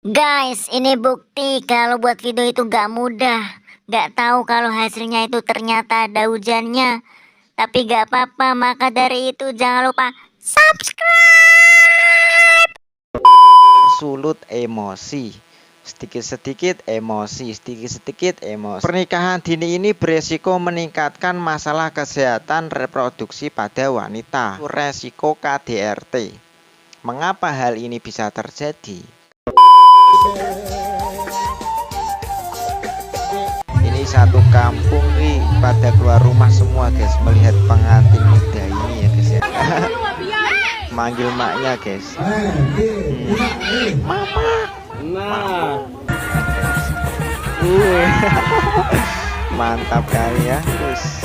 Guys, ini bukti kalau buat video itu gak mudah. Gak tahu kalau hasilnya itu ternyata ada hujannya. Tapi gak apa-apa, maka dari itu jangan lupa subscribe. Sulut emosi, sedikit-sedikit emosi, sedikit-sedikit emosi. Pernikahan dini ini beresiko meningkatkan masalah kesehatan reproduksi pada wanita. Resiko KDRT. Mengapa hal ini bisa terjadi? Ini satu kampung nih pada keluar rumah semua guys, melihat pengantin muda ini ya guys ya. Manggil maknya guys. Mama. Nah. Mantap kali ya. Terus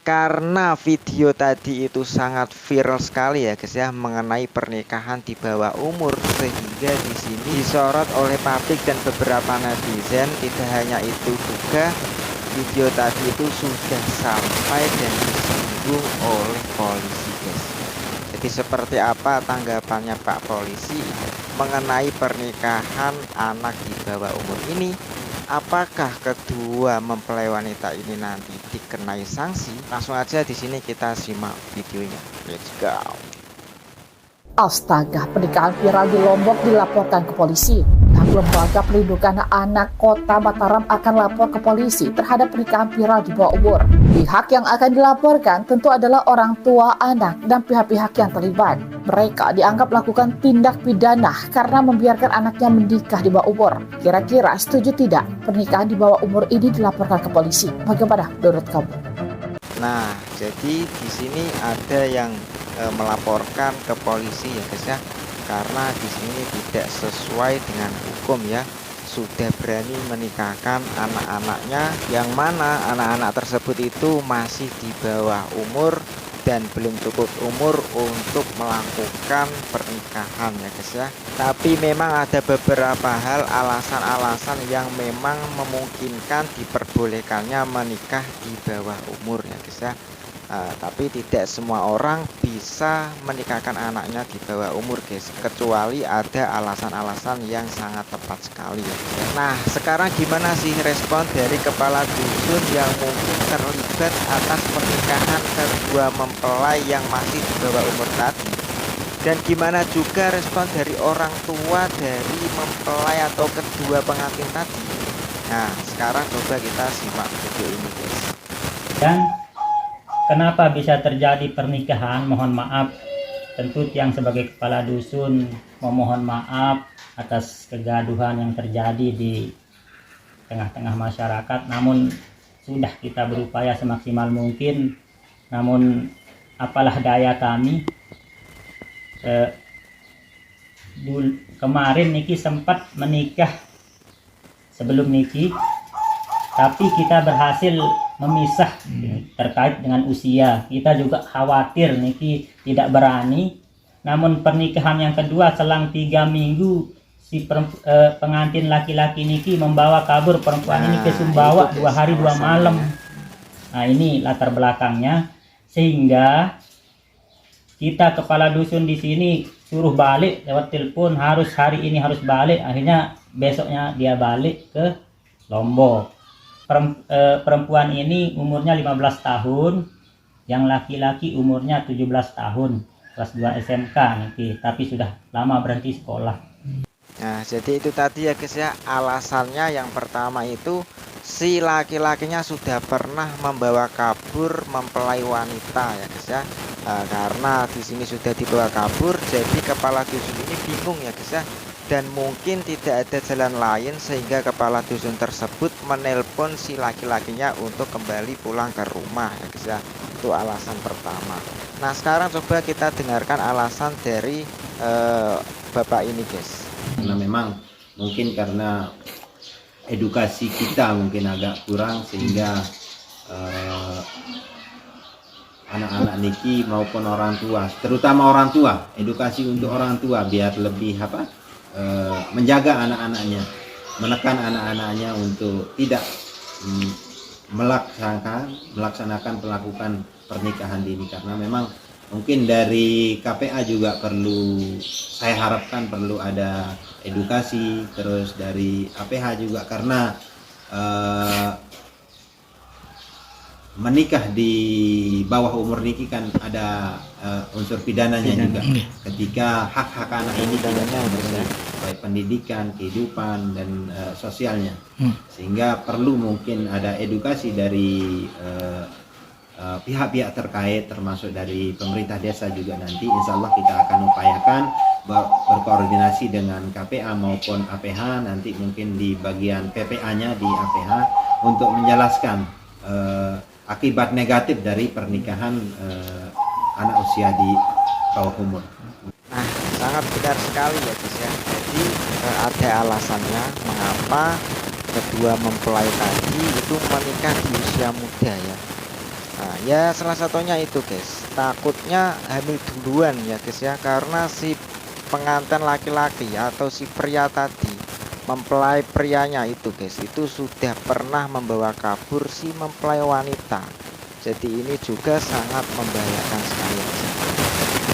karena video tadi itu sangat viral sekali ya guys ya, mengenai pernikahan di bawah umur, sehingga di sini disorot oleh publik dan beberapa netizen. Tidak hanya itu juga, video tadi itu sudah sampai dan disinggung oleh polisi guys. Jadi seperti apa tanggapannya Pak Polisi mengenai pernikahan anak di bawah umur ini? Apakah kedua mempelai wanita ini nanti dikenai sanksi? Langsung aja di sini kita simak videonya. Let's go. Astaga, pernikahan viral di Lombok dilaporkan ke polisi. Lembaga Perlindungan Anak Kota Mataram akan lapor ke polisi terhadap pernikahan viral di bawah umur. Pihak yang akan dilaporkan tentu adalah orang tua anak dan pihak-pihak yang terlibat. Mereka dianggap melakukan tindak pidana karena membiarkan anaknya menikah di bawah umur. Kira-kira setuju tidak pernikahan di bawah umur ini dilaporkan ke polisi? Bagaimana menurut kamu? Nah, jadi di sini ada yang melaporkan ke polisi ya guys ya, karena di sini tidak sesuai dengan hukum ya. Sudah berani menikahkan anak-anaknya, yang mana anak-anak tersebut itu masih di bawah umur dan belum cukup umur untuk melakukan pernikahan ya guys ya. Tapi memang ada beberapa hal, alasan-alasan yang memang memungkinkan diperbolehkannya menikah di bawah umur ya guys ya. Tapi tidak semua orang bisa menikahkan anaknya di bawah umur guys, kecuali ada alasan-alasan yang sangat tepat sekali ya. Nah, sekarang gimana sih respon dari kepala dusun yang mungkin terlibat atas pernikahan kedua mempelai yang masih di bawah umur tadi? Dan gimana juga respon dari orang tua dari mempelai atau kedua pengantin tadi? Nah, sekarang coba kita simak video ini guys. Dan kenapa bisa terjadi pernikahan? Mohon maaf, tentu yang sebagai kepala dusun memohon maaf atas kegaduhan yang terjadi di tengah-tengah masyarakat. Namun sudah kita berupaya semaksimal mungkin, namun apalah daya kami. Kemarin Niki sempat menikah sebelum Niki, tapi kita berhasil memisah terkait dengan usia. Kita juga khawatir Niki tidak berani. Namun pernikahan yang kedua selang 3 minggu si pengantin laki-laki Niki membawa kabur perempuan ini ke Sumbawa 2 hari 2 malam. Nah, ini latar belakangnya, sehingga kita kepala dusun di sini suruh balik lewat telepon, harus hari ini harus balik. Akhirnya besoknya dia balik ke Lombok. Perempuan ini umurnya 15 tahun, yang laki-laki umurnya 17 tahun, kelas 2 SMK nanti, tapi sudah lama berhenti sekolah. Nah, jadi itu tadi ya guys ya, alasannya yang pertama itu si laki-lakinya sudah pernah membawa kabur mempelai wanita ya guys ya. Karena di sini sudah dibawa kabur, jadi kepala dusun ini bingung ya guys ya, dan mungkin tidak ada jalan lain sehingga kepala dusun tersebut menelpon si laki-lakinya untuk kembali pulang ke rumah ya guys ya. Itu alasan pertama. Nah, sekarang coba kita dengarkan alasan dari bapak ini guys. Karena memang mungkin karena edukasi kita mungkin agak kurang, sehingga anak-anak Niki maupun orang tua, terutama orang tua, edukasi untuk orang tua biar lebih menjaga anak-anaknya, menekan anak-anaknya untuk tidak melaksanakan pelakukan pernikahan dini, karena memang mungkin dari KPA juga perlu, saya harapkan perlu ada edukasi, terus dari APH juga, karena menikah di bawah umur niki kan ada unsur pidananya juga, ketika hak-hak anak ini tidak terpenuhi, baik pendidikan, kehidupan, dan sosialnya, sehingga perlu mungkin ada edukasi dari pihak-pihak terkait, termasuk dari pemerintah desa juga. Nanti insya Allah kita akan upayakan berkoordinasi dengan KPA maupun APH, nanti mungkin di bagian PPA-nya di APH, untuk menjelaskan akibat negatif dari pernikahan anak usia di bawah umur. Nah, sangat benar sekali ya guys ya. Jadi ada alasannya mengapa kedua mempelai tadi itu menikah di usia muda ya. Nah, ya salah satunya itu guys, takutnya hamil duluan ya guys ya, karena si pengantin laki-laki atau si pria tadi, mempelai prianya itu guys, itu sudah pernah membawa kabur si mempelai wanita. Jadi ini juga sangat membahayakan sekali guys.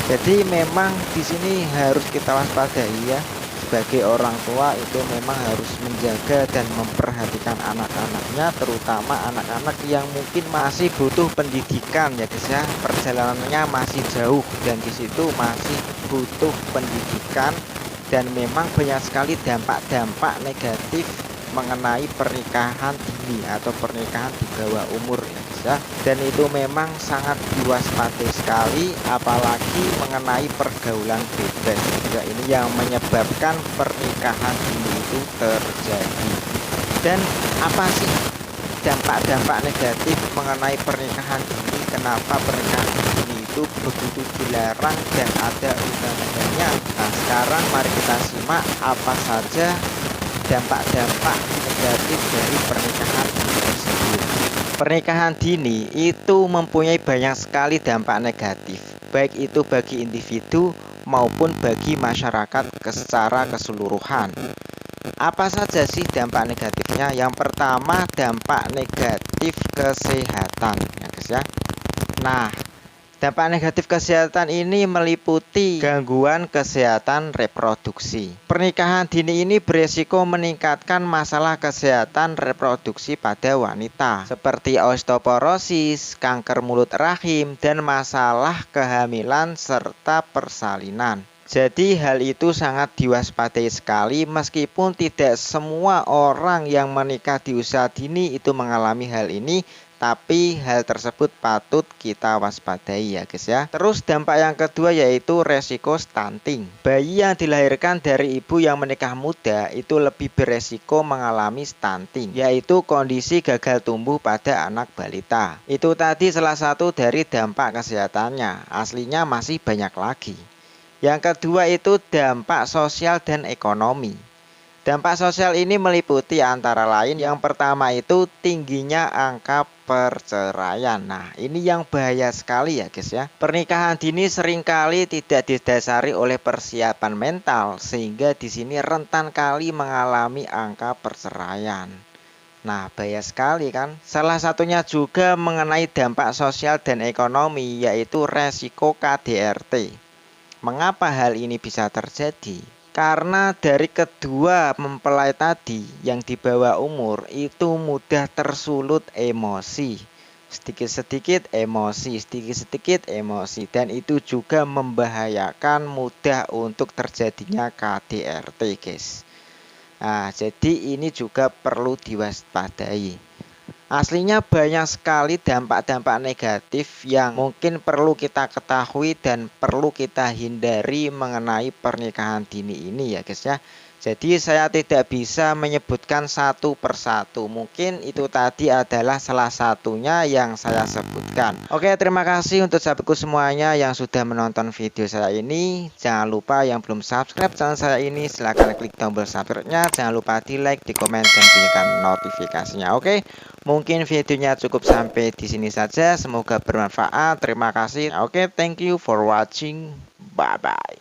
Jadi memang di sini harus kita waspadai ya. Sebagai orang tua itu memang harus menjaga dan memperhatikan anak-anaknya, terutama anak-anak yang mungkin masih butuh pendidikan ya guys ya. Perjalanannya masih jauh dan di situ masih butuh pendidikan, dan memang banyak sekali dampak-dampak negatif mengenai pernikahan dini atau pernikahan di bawah umur ya guys ya. Dan itu memang sangat diwaspadai sekali, apalagi mengenai pergaulan bebas juga, ini yang menyebabkan pernikahan dini itu terjadi. Dan apa sih dampak-dampak negatif mengenai pernikahan dini? Kenapa pernikahan dini itu begitu dilarang dan ada undang-undangnya? Nah, sekarang mari kita simak apa saja dampak-dampak negatif dari pernikahan dini tersebut. Pernikahan dini itu mempunyai banyak sekali dampak negatif, baik itu bagi individu maupun bagi masyarakat secara keseluruhan. Apa saja sih dampak negatifnya? Yang pertama, dampak negatif kesehatan ya guys ya. Nah, dampak negatif kesehatan ini meliputi gangguan kesehatan reproduksi. Pernikahan dini ini beresiko meningkatkan masalah kesehatan reproduksi pada wanita, seperti osteoporosis, kanker mulut rahim, dan masalah kehamilan serta persalinan. Jadi hal itu sangat diwaspadai sekali, meskipun tidak semua orang yang menikah di usia dini itu mengalami hal ini, tapi hal tersebut patut kita waspadai ya guys ya. Terus dampak yang kedua yaitu resiko stunting. Bayi yang dilahirkan dari ibu yang menikah muda itu lebih beresiko mengalami stunting, yaitu kondisi gagal tumbuh pada anak balita. Itu tadi salah satu dari dampak kesehatannya, aslinya masih banyak lagi. Yang kedua itu dampak sosial dan ekonomi. Dampak sosial ini meliputi antara lain, yang pertama itu tingginya angka perceraian. Nah, ini yang bahaya sekali ya guys ya. Pernikahan dini seringkali tidak didasari oleh persiapan mental, sehingga di sini rentan kali mengalami angka perceraian. Nah, bahaya sekali kan. Salah satunya juga mengenai dampak sosial dan ekonomi, yaitu resiko KDRT. Mengapa hal ini bisa terjadi? Karena dari kedua mempelai tadi yang di bawah umur itu mudah tersulut emosi, sedikit-sedikit emosi, dan itu juga membahayakan, mudah untuk terjadinya KDRT guys. Nah, jadi ini juga perlu diwaspadai. Aslinya banyak sekali dampak-dampak negatif yang mungkin perlu kita ketahui dan perlu kita hindari mengenai pernikahan dini ini ya guys ya. Jadi saya tidak bisa menyebutkan satu persatu, mungkin itu tadi adalah salah satunya yang saya sebutkan. Oke, terima kasih untuk sahabatku semuanya yang sudah menonton video saya ini. Jangan lupa yang belum subscribe channel saya ini, silahkan klik tombol subscribe-nya. Jangan lupa di like, di komen, dan bunyikan notifikasinya. Oke, mungkin videonya cukup sampai di sini saja. Semoga bermanfaat. Terima kasih. Oke, thank you for watching. Bye bye.